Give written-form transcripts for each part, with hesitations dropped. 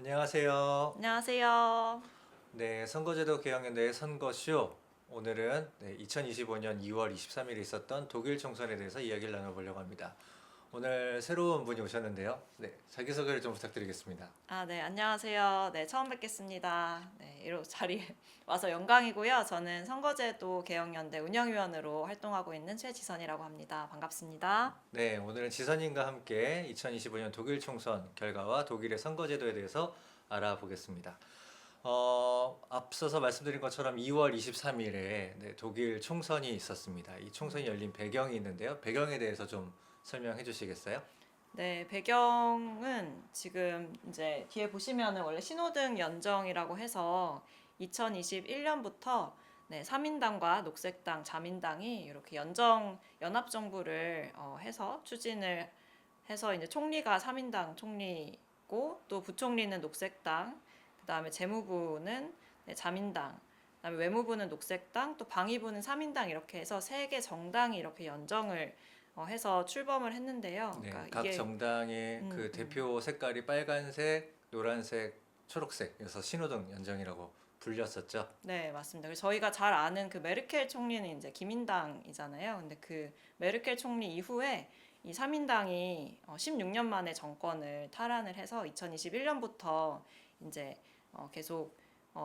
안녕하세요. 안녕하세요. 네, 선거제도 개혁연대의 선거쇼. 오늘은 2025년 2월 23일에 있었던 독일 총선에 대해서 이야기를 나눠보려고 합니다. 오늘 새로운 분이 오셨는데요. 네, 자기소개를 좀 부탁드리겠습니다. 네, 안녕하세요. 네, 처음 뵙겠습니다. 네, 이런 자리에 와서 영광이고요. 저는 선거제도 개혁연대 운영위원으로 활동하고 있는 최지선이라고 합니다. 반갑습니다. 네, 오늘은 지선님과 함께 2025년 독일 총선 결과와 독일의 선거제도에 대해서 알아보겠습니다. 앞서서 말씀드린 것처럼 2월 23일에 독일 총선이 있었습니다. 이 총선이 열린 배경이 있는데요. 배경에 대해서 좀 설명해 주시겠어요? 네, 배경은 지금 이제 뒤에 보시면은 원래 신호등 연정이라고 해서 2021년부터 네, 3인당과 녹색당, 자민당이 이렇게 연정 연합정부를 해서 추진을 해서 이제 총리가 3인당 총리고 또 부총리는 녹색당, 그다음에 재무부는 네, 자민당, 그다음에 외무부는 녹색당, 또 방위부는 3인당 이렇게 해서 세 개 정당이 이렇게 연정을 해서 출범을 했는데요. 네, 그러니까 각 이게 정당의 그 대표 색깔이 빨간색, 노란색, 초록색이어서 신호등 연정이라고 불렸었죠. 네, 맞습니다. 그래서 저희가 잘 아는 그 메르켈 총리는 이제 기민당이잖아요. 근데 그 메르켈 총리 이후에 이 3인당이 16년 만에 정권을 탈환을 해서 2021년부터 이제 계속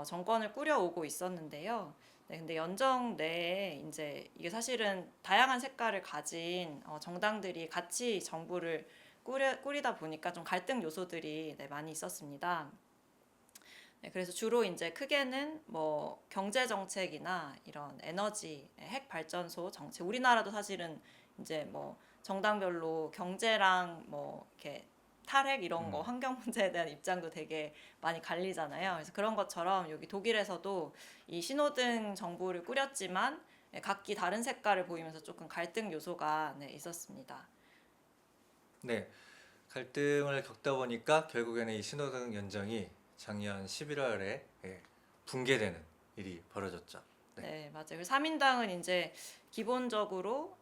정권을 꾸려오고 있었는데요. 네, 근데 연정 내에 이제 이게 사실은 다양한 색깔을 가진 정당들이 같이 정부를 꾸리다 보니까 좀 갈등 요소들이 네, 많이 있었습니다. 네, 그래서 주로 이제 크게는 뭐 경제 정책이나 이런 에너지, 핵 발전소 정책. 우리나라도 사실은 이제 뭐 정당별로 경제랑 뭐 이렇게 탈핵 이런 거 환경 문제에 대한 입장도 되게 많이 갈리잖아요. 그래서 그런 것처럼 여기 독일에서도 이 신호등 정부를 꾸렸지만 각기 다른 색깔을 보이면서 조금 갈등 요소가 네, 있었습니다. 네, 갈등을 겪다 보니까 결국에는 이 신호등 연정이 작년 11월에 붕괴되는 일이 벌어졌죠. 네. 네, 맞아요. 3인당은 이제 기본적으로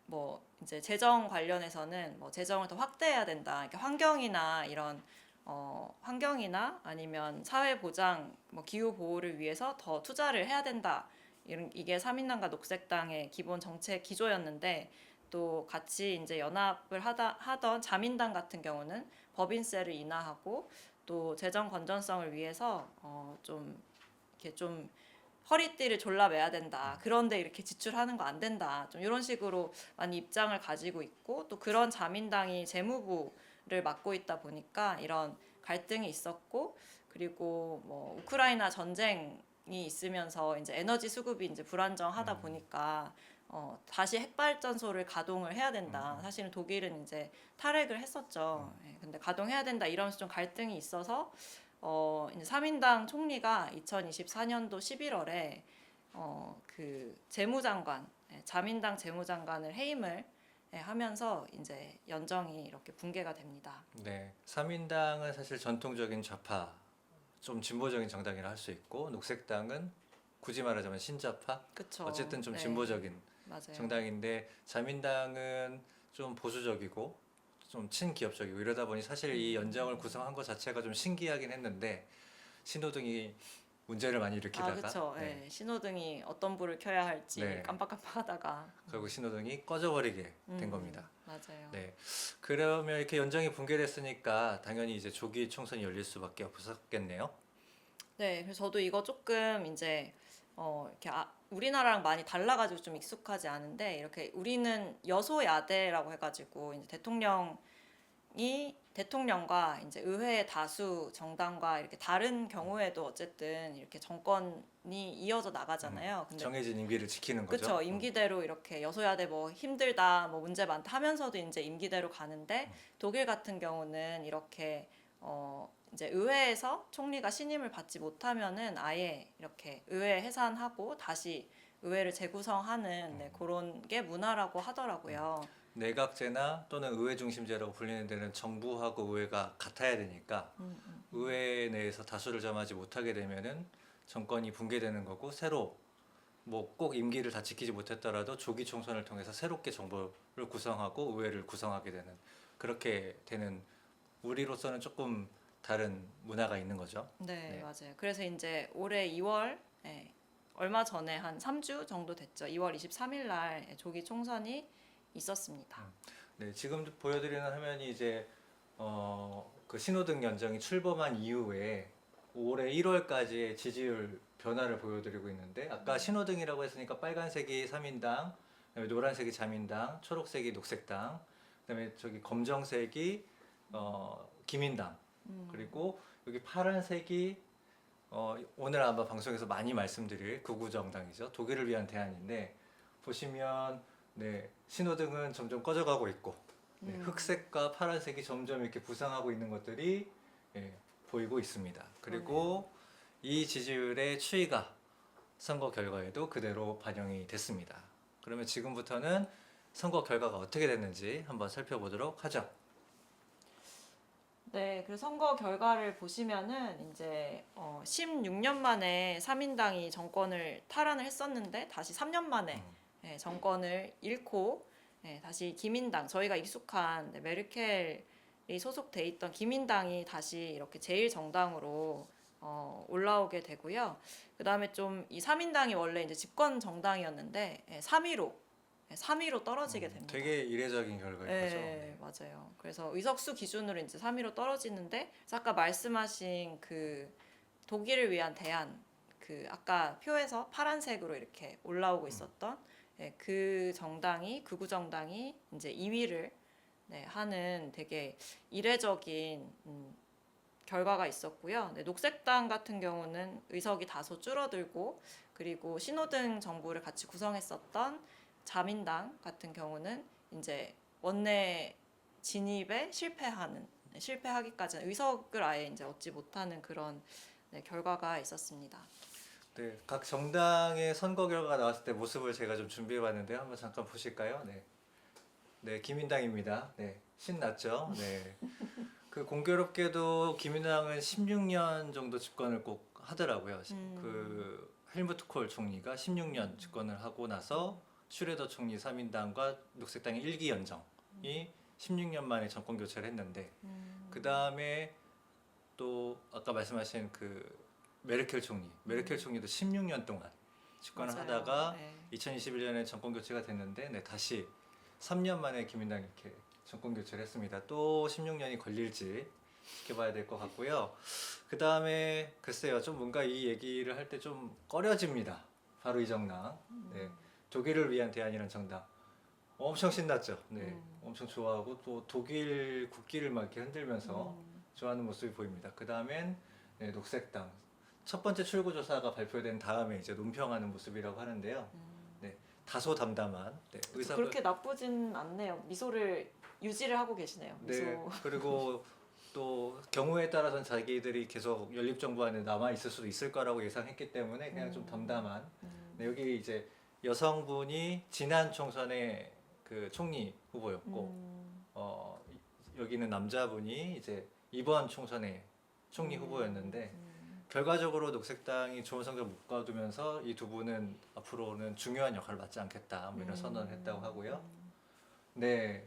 뭐 이제 재정 관련해서는 뭐 재정을 더 확대해야 된다. 이렇게 환경이나 이런 환경이나 아니면 사회 보장, 뭐 기후 보호를 위해서 더 투자를 해야 된다. 이게 3인당과 녹색당의 기본 정책 기조였는데 또 같이 이제 연합을 하던 자민당 같은 경우는 법인세를 인하하고 또 재정 건전성을 위해서 좀 이렇게 좀 허리띠를 졸라매야 된다. 그런데 이렇게 지출하는 거 안 된다. 좀 이런 식으로 많이 입장을 가지고 있고 또 그런 자민당이 재무부를 맡고 있다 보니까 이런 갈등이 있었고 그리고 뭐 우크라이나 전쟁이 있으면서 이제 에너지 수급이 이제 불안정하다 보니까 다시 핵발전소를 가동을 해야 된다. 사실은 독일은 이제 탈핵을 했었죠. 예, 근데 가동해야 된다 이러면서 좀 갈등이 있어서 이제 3인당 총리가 2024년도 11월에 그 재무장관, 자민당 재무장관을 해임을 하면서 이제 연정이 이렇게 붕괴가 됩니다. 네, 3인당은 사실 전통적인 좌파, 좀 진보적인 정당이라 할 수 있고, 녹색당은 굳이 말하자면 신좌파, 그쵸. 어쨌든 좀 네, 진보적인 맞아요. 정당인데, 자민당은 좀 보수적이고, 좀 친기업적이고 이러다 보니 사실 이 연정을 구성한 것 자체가 좀 신기하긴 했는데, 신호등이 문제를 많이 일으키다가, 그쵸. 네, 예, 신호등이 어떤 불을 켜야 할지 네, 깜빡깜빡하다가. 결국 신호등이 꺼져버리게 된 겁니다. 맞아요. 네. 그러면 이렇게 연정이 붕괴됐으니까 당연히 이제 조기 총선이 열릴 수밖에 없었겠네요. 네, 그래서 저도 이거 조금 이제 이렇게 우리나라랑 많이 달라가지고 좀 익숙하지 않은데 이렇게 우리는 여소야대라고 해가지고 이제 대통령과 이제 의회의 다수 정당과 이렇게 다른 경우에도 어쨌든 이렇게 정권이 이어져 나가잖아요. 근데 정해진 임기를 지키는 그쵸. 거죠. 임기대로 이렇게 여소야대 뭐 힘들다, 뭐 문제 많다 하면서도 이제 임기대로 가는데 독일 같은 경우는 이렇게 이제 의회에서 총리가 신임을 받지 못하면은 아예 이렇게 의회 해산하고 다시 의회를 재구성하는 네, 그런 게 문화라고 하더라고요. 내각제나 또는 의회 중심제라고 불리는 데는 정부하고 의회가 같아야 되니까 의회 내에서 다수를 점하지 못하게 되면은 정권이 붕괴되는 거고 새로 뭐 꼭 임기를 다 지키지 못했더라도 조기 총선을 통해서 새롭게 정부를 구성하고 의회를 구성하게 되는 그렇게 되는 우리로서는 조금 다른 문화가 있는 거죠. 네, 네. 맞아요. 그래서 이제 올해 2월, 얼마 전에 한 3주 정도 됐죠. 2월 23일 날 조기 총선이 있었습니다. 네, 지금 보여드리는 화면이 이제 그 신호등 연정이 출범한 이후에 올해 1월까지의 지지율 변화를 보여드리고 있는데 아까 신호등이라고 했으니까 빨간색이 3인당, 그다음에 노란색이 자민당, 초록색이 녹색당, 그다음에 저기 검정색이 기민당, 그리고 여기 파란색이 오늘 아마 방송에서 많이 말씀드릴 구구정당이죠. 독일을 위한 대안인데 보시면 네, 신호등은 점점 꺼져가고 있고 네, 흑색과 파란색이 점점 이렇게 부상하고 있는 것들이 예, 보이고 있습니다. 그리고 이 지지율의 추이가 선거 결과에도 그대로 반영이 됐습니다. 그러면 지금부터는 선거 결과가 어떻게 됐는지 한번 살펴보도록 하죠. 네, 그 선거 결과를 보시면은 이제 16년 만에 3인당이 정권을 탈환을 했었는데 다시 3년 만에 정권을 잃고 다시 기민당, 저희가 익숙한 메르켈이 소속돼 있던 기민당이 다시 이렇게 제1정당으로 올라오게 되고요. 그 다음에 좀 이 3인당이 원래 이제 집권 정당이었는데 3위로 떨어지게 됩니다. 되게 이례적인 결과인 거죠. 네, 맞아요. 그래서 의석수 기준으로 이제 3위로 떨어지는데 그래서 아까 말씀하신 그 독일을 위한 대안, 그 아까 표에서 파란색으로 이렇게 올라오고 있었던 그 정당이 극우 정당이 이제 2위를 하는 되게 이례적인 결과가 있었고요. 녹색당 같은 경우는 의석이 다소 줄어들고 그리고 신호등 정부를 같이 구성했었던 자민당 같은 경우는 이제 원내 진입에 실패하기까지는 의석을 아예 이제 얻지 못하는 그런 결과가 있었습니다. 네, 각 정당의 선거 결과가 나왔을 때 모습을 제가 좀 준비해봤는데요. 한번 잠깐 보실까요? 네, 네, 기민당입니다. 네, 신났죠. 네, 그 공교롭게도 기민당은 16년 정도 집권을 꼭 하더라고요. 그 헬무트 콜 총리가 16년 집권을 하고 나서 슈레더 총리 3인당과 녹색당의 1기 연정이 16년 만에 정권 교체를 했는데 그 다음에 또 아까 말씀하신 그 메르켈 총리도 16년 동안 집권을 맞아요. 하다가 네. 2021년에 정권 교체가 됐는데 네, 다시 3년 만에 기민당이 이렇게 정권 교체를 했습니다. 또 16년이 걸릴지 지켜봐야 될 것 같고요. 그 다음에 글쎄요, 좀 뭔가 이 얘기를 할 때 좀 꺼려집니다. 바로 이 정당. 네. 독일을 위한 대안이라는 정당 엄청 신났죠. 네, 엄청 좋아하고 또 독일 국기를 막 이렇게 흔들면서 좋아하는 모습이 보입니다. 그 다음엔 네, 녹색당 첫 번째 출구 조사가 발표된 다음에 이제 논평하는 모습이라고 하는데요. 네, 다소 담담한 네, 의사 그렇게 나쁘진 않네요. 미소를 유지를 하고 계시네요. 미소. 네, 그리고 또 경우에 따라서는 자기들이 계속 연립정부 안에 남아 있을 수도 있을 거라고 예상했기 때문에 그냥 좀 담담한. 네, 여기 이제 여성분이 지난 총선의 그 총리 후보였고 여기는 남자분이 이제 이번 총선의 총리 후보였는데 결과적으로 녹색당이 좋은 성적 못 거두면서 이 두 분은 앞으로는 중요한 역할을 맡지 않겠다 뭐 이런 선언을 했다고 하고요. 네,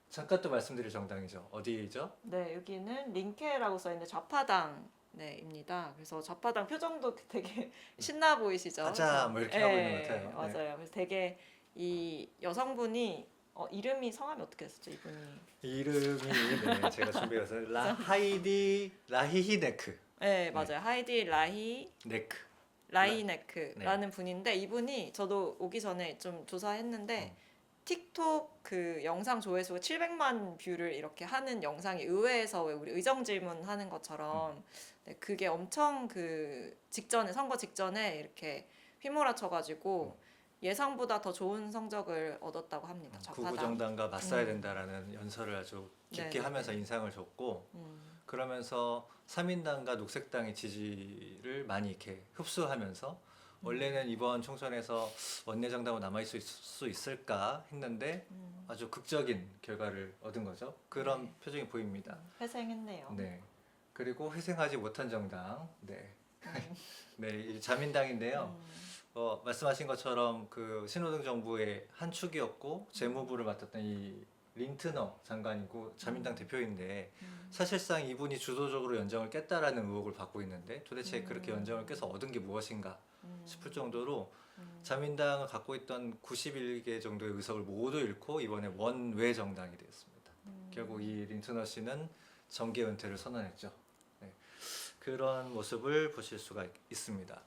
잠깐 또 말씀드릴 정당이죠. 어디죠? 네, 여기는 링케라고 써 있는 좌파당 입니다. 그래서 좌파당 표정도 되게 신나 보이시죠? 가자 뭐 이렇게 하고 있는 것 같아요. 네. 맞아요. 그래서 되게 이 여성분이 이름이 성함이 어떻게 됐었죠, 이분이? 이름이 네, 제가 준비해서 라히히네크. 네, 맞아요. 하이디 네크. 라이네크라는 분인데 이분이 저도 오기 전에 좀 조사했는데 틱톡 그 영상 조회수가 700만 뷰를 이렇게 하는 영상이 의회에서 왜 우리 의정 질문 하는 것처럼 네, 그게 엄청 그 직전에 선거 직전에 이렇게 휘몰아쳐가지고 예상보다 더 좋은 성적을 얻었다고 합니다. 구구 정당과 맞서야 된다라는 연설을 아주 깊게 네네네. 하면서 인상을 줬고 그러면서 3인당과 녹색당의 지지를 많이 이렇게 흡수하면서 원래는 이번 총선에서 원내 정당으로 남아 있을 수 있을까 했는데 아주 극적인 결과를 얻은 거죠. 그런 네. 표정이 보입니다. 회생했네요. 네. 그리고 회생하지 못한 정당, 네, 네, 이 자민당인데요. 말씀하신 것처럼 그 신호등 정부의 한 축이었고 재무부를 맡았던 이 린트너 장관이고 자민당 대표인데 음. 사실상 이분이 주도적으로 연정을 깼다라는 의혹을 받고 있는데 도대체 그렇게 연정을 깨서 얻은 게 무엇인가 싶을 정도로 자민당을 갖고 있던 91개 정도의 의석을 모두 잃고 이번에 원외 정당이 되었습니다. 결국 이 린트너 씨는 정계 은퇴를 선언했죠. 네. 그런 모습을 보실 수가 있습니다.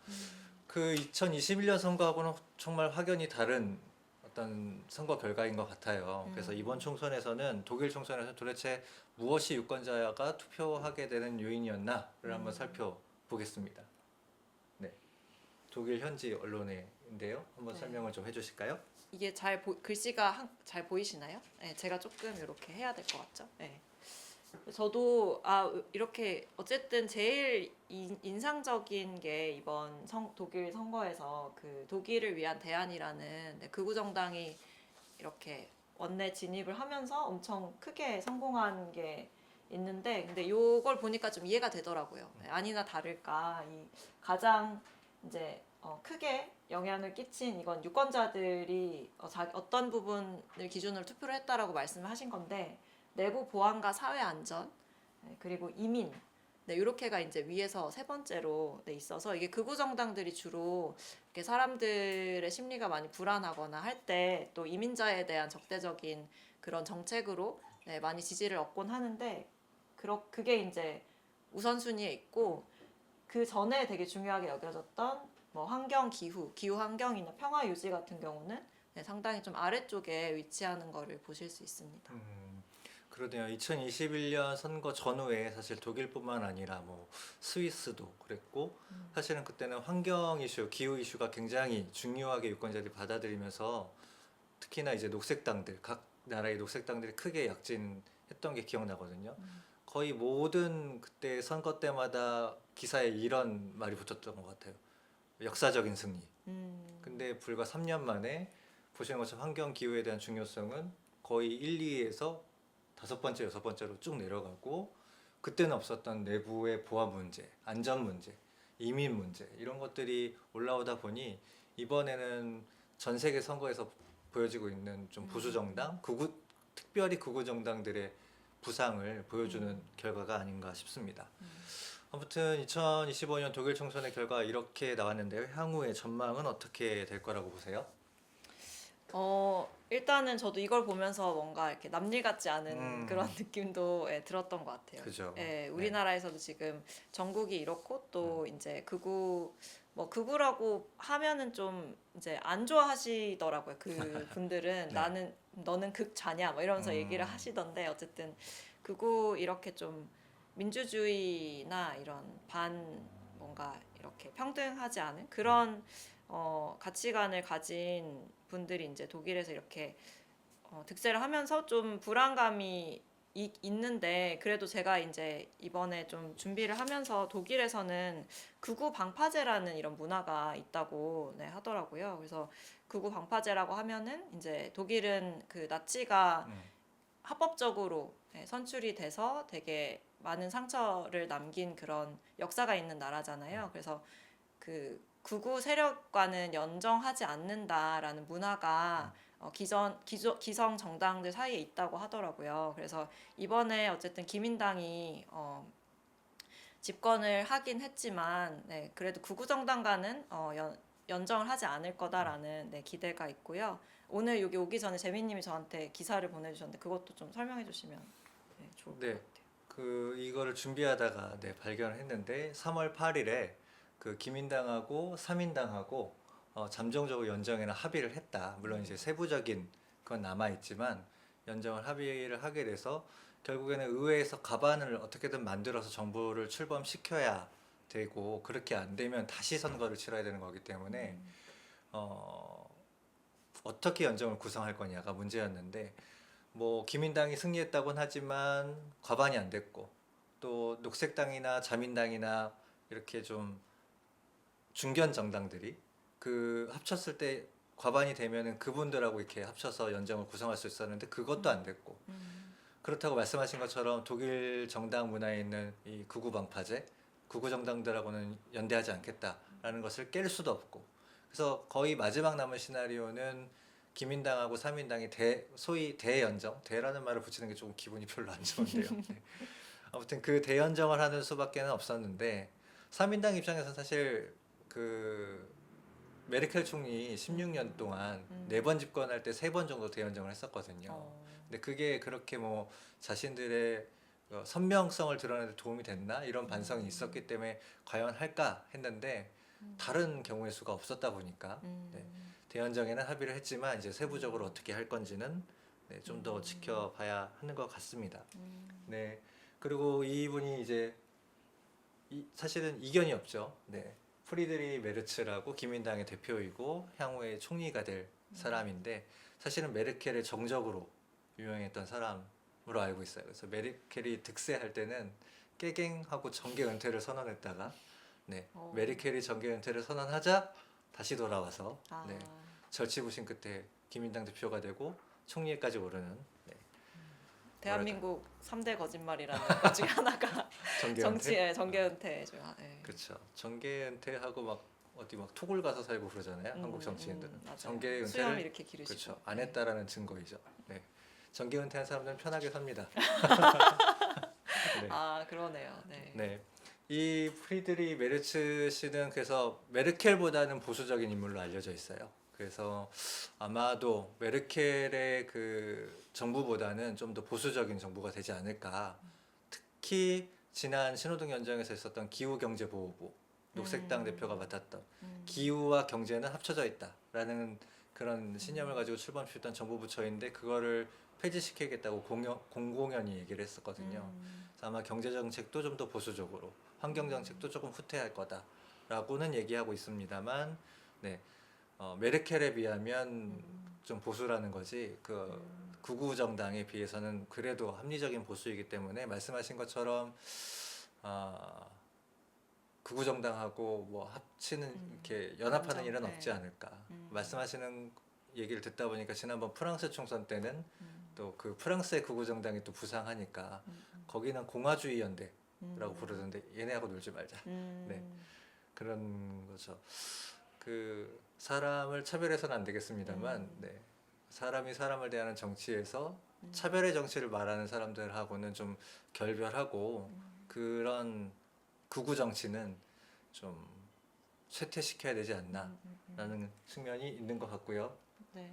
그 2021년 선거하고는 정말 확연히 다른 어떤 선거 결과인 것 같아요. 그래서 이번 총선에서는 독일 총선에서 도대체 무엇이 유권자가 투표하게 되는 요인이었나를 한번 살펴보겠습니다. 네, 독일 현지 언론인데요. 한번 네. 설명을 좀 해주실까요? 이게 글씨가 잘 보이시나요? 네, 제가 조금 이렇게 해야 될 것 같죠? 네. 저도 이렇게 어쨌든 제일 인상적인 게 이번 독일 선거에서 그 독일을 위한 대안이라는 극우 정당이 이렇게 원내 진입을 하면서 엄청 크게 성공한 게 있는데, 근데 요걸 보니까 좀 이해가 되더라고요. 네, 아니나 다를까 이 가장 이제 크게 영향을 끼친 이건 유권자들이 어떤 부분을 기준으로 투표를 했다라고 말씀을 하신 건데, 내부 보안과 사회 안전, 그리고 이민, 네, 이렇게가 이제 위에서 세 번째로 있어서, 이게 극우 정당들이 주로 이렇게 사람들의 심리가 많이 불안하거나 할 때 또 이민자에 대한 적대적인 그런 정책으로 많이 지지를 얻곤 하는데, 그게 이제 우선순위에 있고, 그 전에 되게 중요하게 여겨졌던 뭐 환경, 기후 환경이나 평화 유지 같은 경우는 상당히 좀 아래쪽에 위치하는 거를 보실 수 있습니다. 그러네요. 2021년 선거 전후에 사실 독일뿐만 아니라 뭐 스위스도 그랬고 사실은 그때는 환경 이슈, 기후 이슈가 굉장히 중요하게 유권자들이 받아들이면서 특히나 이제 녹색당들, 각 나라의 녹색당들이 크게 약진했던 게 기억나거든요. 거의 모든 그때 선거 때마다 기사에 이런 말이 붙었던 것 같아요. 역사적인 승리. 근데 불과 3년 만에 보시는 것처럼 환경 기후에 대한 중요성은 거의 1, 2위에서 5번째, 6번째로 쭉 내려가고, 그때는 없었던 내부의 보안 문제, 안전 문제, 이민 문제 이런 것들이 올라오다 보니 이번에는 전 세계 선거에서 보여지고 있는 좀 보수 정당, 특별히 극우 정당들의 부상을 보여주는 결과가 아닌가 싶습니다. 아무튼 2025년 독일 총선의 결과 이렇게 나왔는데요. 향후의 전망은 어떻게 될 거라고 보세요? 일단은 저도 이걸 보면서 뭔가 이렇게 남일 같지 않은 그런 느낌도 들었던 것 같아요. 그죠. 예, 우리나라에서도 지금 전국이 이렇고 또 이제 극우라고 하면은 좀 이제 안 좋아하시더라고요. 그 분들은 네. 너는 극좌냐 뭐 이러면서 얘기를 하시던데, 어쨌든 극우 이렇게 좀 민주주의나 이런 뭔가 이렇게 평등하지 않은 그런 가치관을 가진 분들이 이제 독일에서 이렇게 득세를 하면서 좀 불안감이 있는데, 그래도 제가 이제 이번에 좀 준비를 하면서 독일에서는 극우 방파제라는 이런 문화가 있다고 하더라고요. 그래서 극우 방파제라고 하면은 이제 독일은 그 나치가 합법적으로 선출이 돼서 되게 많은 상처를 남긴 그런 역사가 있는 나라잖아요. 그래서 그 극우 세력과는 연정하지 않는다라는 문화가 기성 정당들 사이에 있다고 하더라고요. 그래서 이번에 어쨌든 기민당이 집권을 하긴 했지만, 그래도 극우 정당과는 연정을 하지 않을 거다라는 기대가 있고요. 오늘 여기 오기 전에 재민님이 저한테 기사를 보내주셨는데 그것도 좀 설명해 주시면 좋을 것 네. 같아요. 이거를 준비하다가 발견을 했는데 3월 8일에 그 기민당하고 사민당하고 잠정적으로 연정에는 합의를 했다. 물론 이제 세부적인 건 남아 있지만 연정을 합의를 하게 돼서 결국에는 의회에서 가반을 어떻게든 만들어서 정부를 출범시켜야 되고, 그렇게 안 되면 다시 선거를 치러야 되는 거기 때문에 어떻게 연정을 구성할 거냐가 문제였는데, 뭐 기민당이 승리했다고는 하지만 과반이 안 됐고, 또 녹색당이나 자민당이나 이렇게 좀 중견 정당들이 그 합쳤을 때 과반이 되면은 그분들하고 이렇게 합쳐서 연정을 구성할 수 있었는데 그것도 안 됐고, 그렇다고 말씀하신 것처럼 독일 정당 문화에 있는 이 극우 방파제, 극우 정당들하고는 연대하지 않겠다라는 것을 깰 수도 없고, 그래서 거의 마지막 남은 시나리오는 기민당하고 사민당이 소위 대연정, 대라는 말을 붙이는 게 조금 기분이 별로 안 좋은데요. 네. 아무튼 그 대연정을 하는 수밖에는 없었는데 사민당 입장에서 사실 그 메르켈 총리 16년 동안 4번 집권할 때 3번 정도 대연정을 했었거든요. 어. 근데 그게 그렇게 뭐 자신들의 선명성을 드러내는 데 도움이 됐나 이런 반성이 있었기 때문에 과연 할까 했는데 다른 경우의 수가 없었다 보니까 네, 대연정에는 합의를 했지만 이제 세부적으로 어떻게 할 건지는 네, 좀 더 지켜봐야 하는 것 같습니다. 네, 그리고 이분이 이제 사실은 이견이 없죠. 네, 프리드리 메르츠라고 기민당의 대표이고 향후에 총리가 될 사람인데 사실은 메르켈의 정적으로 유명했던 사람으로 알고 있어요. 그래서 메르켈이 득세할 때는 깨갱하고 정계 은퇴를 선언했다가 네, 메르켈이 정계 은퇴를 선언하자 다시 돌아와서 아. 네, 절치부심 끝에 기민당 대표가 되고 총리에까지 오르는 네, 대한민국 3대 거짓말이라는 것 중에 하나가 정계 은퇴. 정치의 정계 은퇴죠. 네. 그렇죠. 정계 은퇴하고 막 어디 막 토굴 가서 살고 그러잖아요. 한국 정치인들은 맞아요. 정계 수염 은퇴를 이렇게 기르시고. 그렇죠. 안 했다라는 증거이죠. 네. 정계 은퇴한 사람들은 편하게 삽니다. 네. 아 그러네요. 네. 네. 이 프리드리 메르츠 씨는 그래서 메르켈보다는 보수적인 인물로 알려져 있어요. 그래서 아마도 메르켈의 그 정부보다는 좀 더 보수적인 정부가 되지 않을까. 특히 지난 신호등 연정에서 있었던 기후경제보호부 녹색당 대표가 맡았던 기후와 경제는 합쳐져 있다라는 그런 신념을 가지고 출범시켰던 정부 부처인데 그거를 폐지시키겠다고 공공연히 얘기를 했었거든요. 그래서 아마 경제 정책도 좀 더 보수적으로, 환경 정책도 조금 후퇴할 거다라고는 얘기하고 있습니다만, 네, 메르켈에 비하면 좀 보수라는 거지 그 극우 정당에 비해서는 그래도 합리적인 보수이기 때문에 말씀하신 것처럼 극우 정당하고 뭐 합치는 이렇게 연합하는 완전, 일은 네. 없지 않을까. 말씀하시는 얘기를 듣다 보니까 지난번 프랑스 총선 때는 또 그 프랑스의 극우 정당이 또 부상하니까 거기는 공화주의 연대라고 부르던데 얘네하고 놀지 말자. 네, 그런 거죠. 그 사람을 차별해서는 안 되겠습니다만, 네, 사람이 사람을 대하는 정치에서 차별의 정치를 말하는 사람들하고는 좀 결별하고 그런 극우 정치는 좀 쇠퇴시켜야 되지 않나라는 측면이 있는 것 같고요. 네.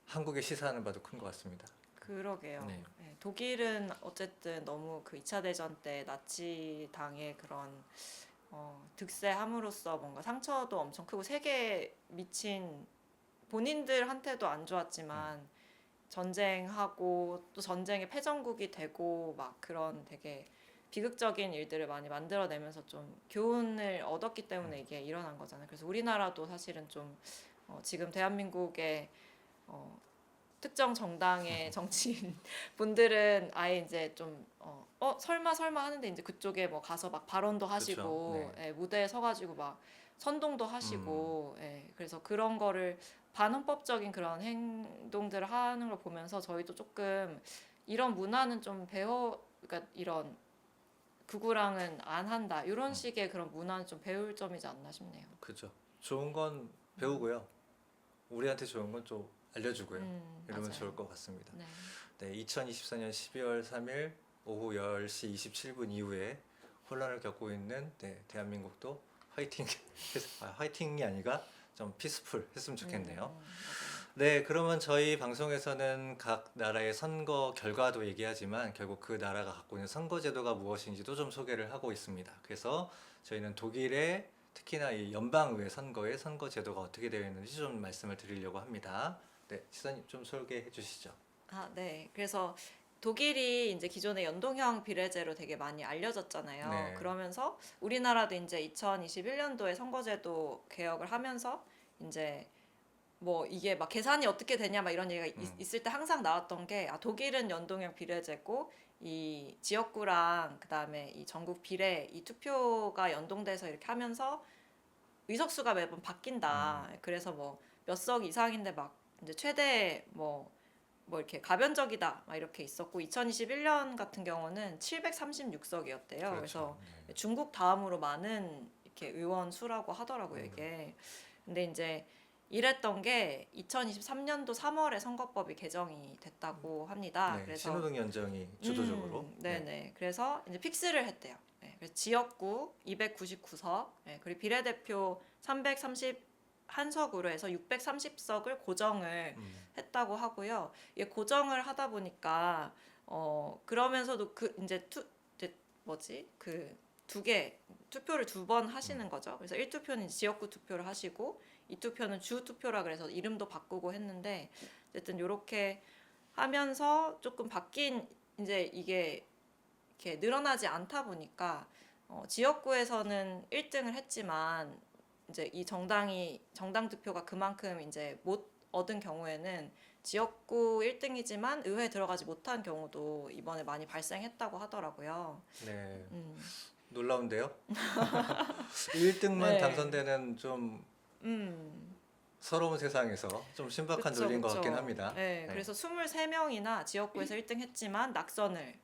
한국에 시사하는 바도 큰 것 같습니다. 그러게요. 네. 네, 독일은 어쨌든 너무 그 2차 대전 때 나치당의 그런 득세함으로써 뭔가 상처도 엄청 크고 세계에 미친 본인들한테도 안 좋았지만 전쟁하고 또 전쟁의 패전국이 되고 막 그런 되게 비극적인 일들을 많이 만들어내면서 좀 교훈을 얻었기 때문에 이게 일어난 거잖아요. 그래서 우리나라도 사실은 좀 지금 대한민국의 특정 정당의 정치인 분들은 아예 이제 좀 설마 하는데 이제 그쪽에 뭐 가서 막 발언도 하시고 그렇죠. 네. 예, 무대에 서가지고 막 선동도 하시고 예, 그래서 그런 거를 반헌법적인 그런 행동들을 하는 걸 보면서 저희도 조금 이런 문화는 좀 그러니까 이런 극우랑은 안 한다 이런 식의 그런 문화는 좀 배울 점이지 않나 싶네요. 그죠. 좋은 건 배우고요. 우리한테 좋은 건 좀 알려주고요. 이러면 맞아요. 좋을 것 같습니다. 네. 네, 2024년 12월 3일 오후 10시 27분 이후에 혼란을 겪고 있는 네, 대한민국도 화이팅 화이팅이 아니라 좀 피스풀 했으면 좋겠네요. 맞아요. 네, 그러면 저희 방송에서는 각 나라의 선거 결과도 얘기하지만 결국 그 나라가 갖고 있는 선거 제도가 무엇인지도 좀 소개를 하고 있습니다. 그래서 저희는 독일의 특히나 이 연방의회 선거의 선거 제도가 어떻게 되어 있는지 좀 말씀을 드리려고 합니다. 네, 시사님 좀 소개해 주시죠. 네. 그래서 독일이 이제 기존의 연동형 비례제로 되게 많이 알려졌잖아요. 네. 그러면서 우리나라도 이제 2021년도에 선거제도 개혁을 하면서 이제 뭐 이게 막 계산이 어떻게 되냐 막 이런 얘기가 있을 때 항상 나왔던 게 독일은 연동형 비례제고 이 지역구랑 그다음에 이 전국 비례 이 투표가 연동돼서 이렇게 하면서 의석수가 매번 바뀐다. 그래서 뭐 몇 석 이상인데 막 이제 최대 뭐 이렇게 가변적이다 막 이렇게 있었고 2021년 같은 경우는 736석이었대요. 그래서 네. 중국 다음으로 많은 이렇게 의원 수라고 하더라고요 이게. 근데 이제 이랬던 게 2023년도 3월에 선거법이 개정이 됐다고 합니다. 네, 그래서 신호등 연정이 주도적으로. 네네. 그래서 이제 픽스를 했대요. 네, 그래서 지역구 299석, 네, 그리고 비례대표 331석으로 해서 630석을 고정을 했다고 하고요. 이게 고정을 하다 보니까 그러면서도 그 이제 뭐지 그 두 개 투표를 두 번 하시는 거죠. 그래서 1투표는 지역구 투표를 하시고 2투표는 주 투표라 그래서 이름도 바꾸고 했는데 어쨌든 이렇게 하면서 조금 바뀐 이제 이게 이렇게 늘어나지 않다 보니까 지역구에서는 1등을 했지만 이제 이 정당 투표가 그만큼 이제 못 얻은 경우에는 지역구 1등이지만 의회에 들어가지 못한 경우도 이번에 많이 발생했다고 하더라고요. 네, 음, 놀라운데요. 1등만 네. 당선되는 좀 서러운 세상에서 좀 신박한 그쵸, 논리인 것 그쵸. 같긴 합니다. 네, 그래서 23명이나 지역구에서 1등 했지만 낙선을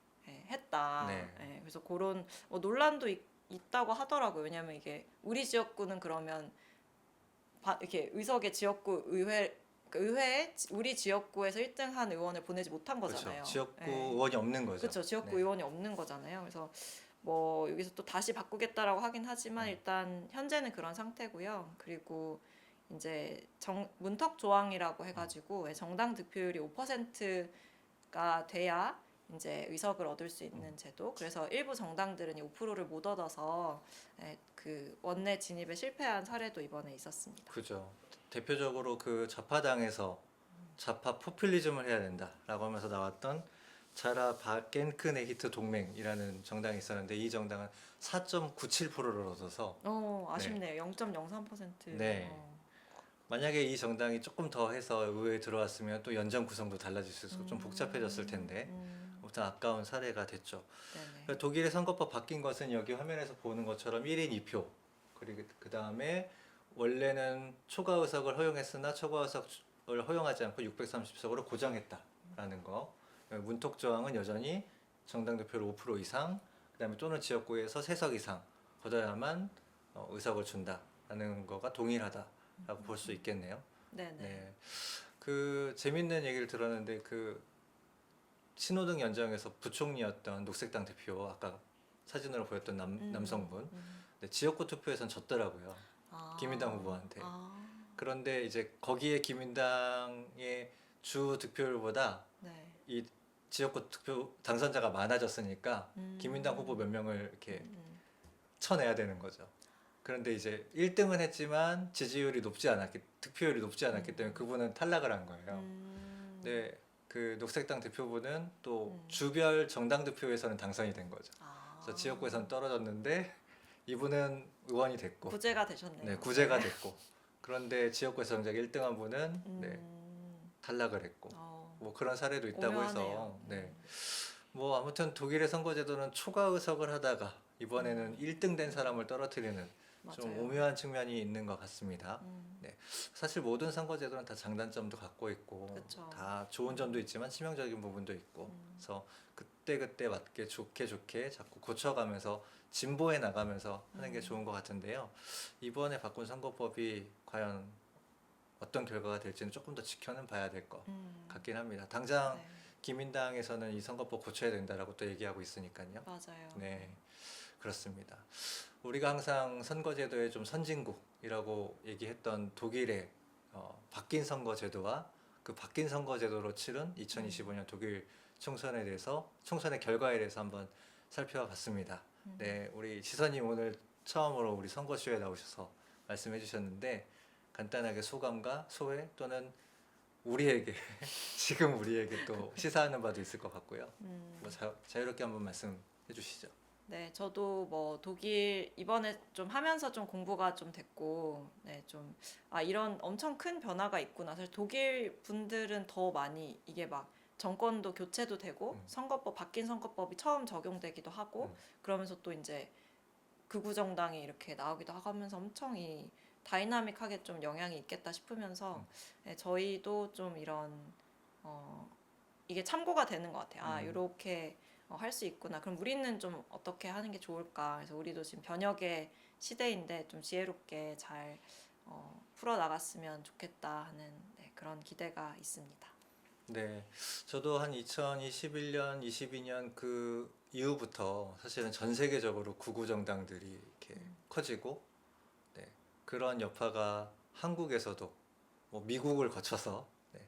했다. 네. 그래서 그런 논란도 있다고 하더라고요. 왜냐하면 이게 우리 지역구는 그러면 이렇게 의석의 지역구 의회에 우리 지역구에서 1등한 의원을 보내지 못한 거잖아요. 그렇죠. 지역구 네. 의원이 없는 거죠. 그렇죠. 지역구 네. 의원이 없는 거잖아요. 그래서 뭐 여기서 또 다시 바꾸겠다라고 하긴 하지만 일단 현재는 그런 상태고요. 그리고 이제 문턱 조항이라고 해가지고 정당 득표율이 5%가 돼야 이제 의석을 얻을 수 있는 제도. 그래서 일부 정당들은 이 5%를 못 얻어서 그 원내 진입에 실패한 사례도 이번에 있었습니다. 그죠. 대표적으로 그 좌파당에서 좌파 포퓰리즘을 해야 된다라고 하면서 나왔던 자라 바겐크네히트 동맹이라는 정당이 있었는데 이 정당은 4.97%를 얻어서 아쉽네요. 0.03%. 네. 만약에 이 정당이 조금 더 해서 의회에 들어왔으면 또 연정 구성도 달라질 수 있어서 좀 복잡해졌을 텐데 아무튼 아까운 사례가 됐죠. 네네. 독일의 선거법 바뀐 것은 여기 화면에서 보는 것처럼 1인 2표 그리고 그 다음에 원래는 초과 의석을 허용했으나 초과 의석을 허용하지 않고 630석으로 고정했다라는 거. 문턱 조항은 여전히 정당 득표율 5% 이상, 그다음에 또는 지역구에서 3석 이상 거둬야만 의석을 준다라는 거가 동일하다라고 볼 수 있겠네요. 네네. 네, 그 재밌는 얘기를 들었는데 그 신호등 연정에서 부총리였던 녹색당 대표 아까 사진으로 보였던 남성분, 네, 지역구 투표에선 졌더라고요. 김인당 후보한테. 그런데 이제 거기에 김인당의 주 득표율보다 네. 이 지역구 투표 당선자가 많아졌으니까 김인당 후보 몇 명을 이렇게 쳐내야 되는 거죠. 그런데 이제 1등은 했지만 지지율이 높지 않았기, 득표율이 높지 않았기 때문에 그분은 탈락을 한 거예요. 네, 그 녹색당 대표분은 또 주별 정당 득표에서는 당선이 된 거죠. 그래서 지역구에서는 떨어졌는데 이분은 의원이 됐고, 구제가 되셨네요. 네, 구제가 됐고. 그런데 지역구에서 정작 1등한 분은 네, 탈락을 했고, 뭐 그런 사례도 있다고 해서, 오묘하네요. 네, 뭐 아무튼 독일의 선거제도는 초과 의석을 하다가 이번에는 1등 된 사람을 떨어뜨리는 좀 맞아요. 오묘한 측면이 있는 것 같습니다. 네, 사실 모든 선거제도는 다 장단점도 갖고 있고 그쵸. 다 좋은 점도 있지만 치명적인 부분도 있고 그래서 그때 맞게 좋게 자꾸 고쳐가면서 진보해 나가면서 하는 게 좋은 것 같은데요. 이번에 바꾼 선거법이 과연 어떤 결과가 될지는 조금 더 지켜는 봐야 될 것 같긴 합니다. 당장 네. 기민당에서는 이 선거법 고쳐야 된다라고 또 얘기하고 있으니까요. 맞아요. 네, 그렇습니다. 우리가 항상 선거제도의 좀 선진국이라고 얘기했던 독일의 바뀐 선거제도와 그 바뀐 선거제도로 치른 2025년 독일 총선에 대해서 총선의 결과에 대해서 한번 살펴봤습니다. 네, 우리 지선님 오늘 처음으로 우리 선거쇼에 나오셔서 말씀해 주셨는데 간단하게 소감과 소회 또는 우리에게 지금 우리에게 또 시사하는 바도 있을 것 같고요. 뭐 자유롭게 한번 말씀해 주시죠. 네, 저도 뭐 독일 이번에 좀 하면서 좀 공부가 좀 됐고, 네, 좀 이런 엄청 큰 변화가 있구나. 사실 독일 분들은 더 많이 이게 막 정권도 교체도 되고 선거법 바뀐 선거법이 처음 적용되기도 하고 그러면서 또 이제 극우 정당이 이렇게 나오기도 하고 하면서 엄청 이 다이나믹하게 좀 영향이 있겠다 싶으면서 네, 저희도 좀 이런 이게 참고가 되는 것 같아요. 이렇게 할 수 있구나. 그럼 우리는 좀 어떻게 하는 게 좋을까? 그래서 우리도 지금 변혁의 시대인데 좀 지혜롭게 잘 풀어 나갔으면 좋겠다 하는 그런 기대가 있습니다. 네, 저도 한 2021년, 22년 그 이후부터 사실은 전 세계적으로 구구 정당들이 이렇게 커지고, 네, 그런 여파가 한국에서도 뭐 미국을 거쳐서, 네,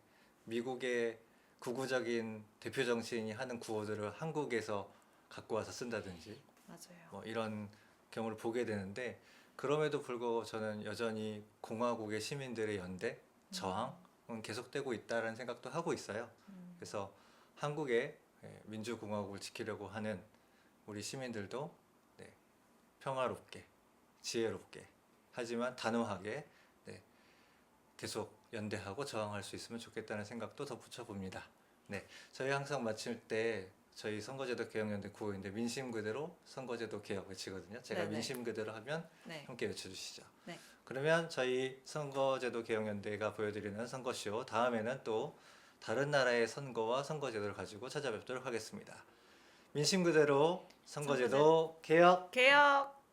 미국의 구구적인 대표 정치인이 하는 구호들을 한국에서 갖고 와서 쓴다든지 맞아요. 뭐 이런 경우를 보게 되는데, 그럼에도 불구하고 저는 여전히 공화국의 시민들의 연대, 저항은 계속되고 있다는 생각도 하고 있어요. 그래서 한국의 민주공화국을 지키려고 하는 우리 시민들도, 네, 평화롭게, 지혜롭게, 하지만 단호하게, 네, 계속 연대하고 저항할 수 있으면 좋겠다는 생각도 덧붙여 봅니다. 네, 저희 항상 마칠 때 저희 선거제도 개혁연대 구호인데 민심 그대로 선거제도 개혁 외치거든요. 제가 네네. 민심 그대로 하면 네. 함께 외쳐주시죠. 네. 그러면 저희 선거제도 개혁연대가 보여드리는 선거쇼 다음에는 또 다른 나라의 선거와 선거제도를 가지고 찾아뵙도록 하겠습니다. 민심 그대로 선거제도 개혁! 개혁!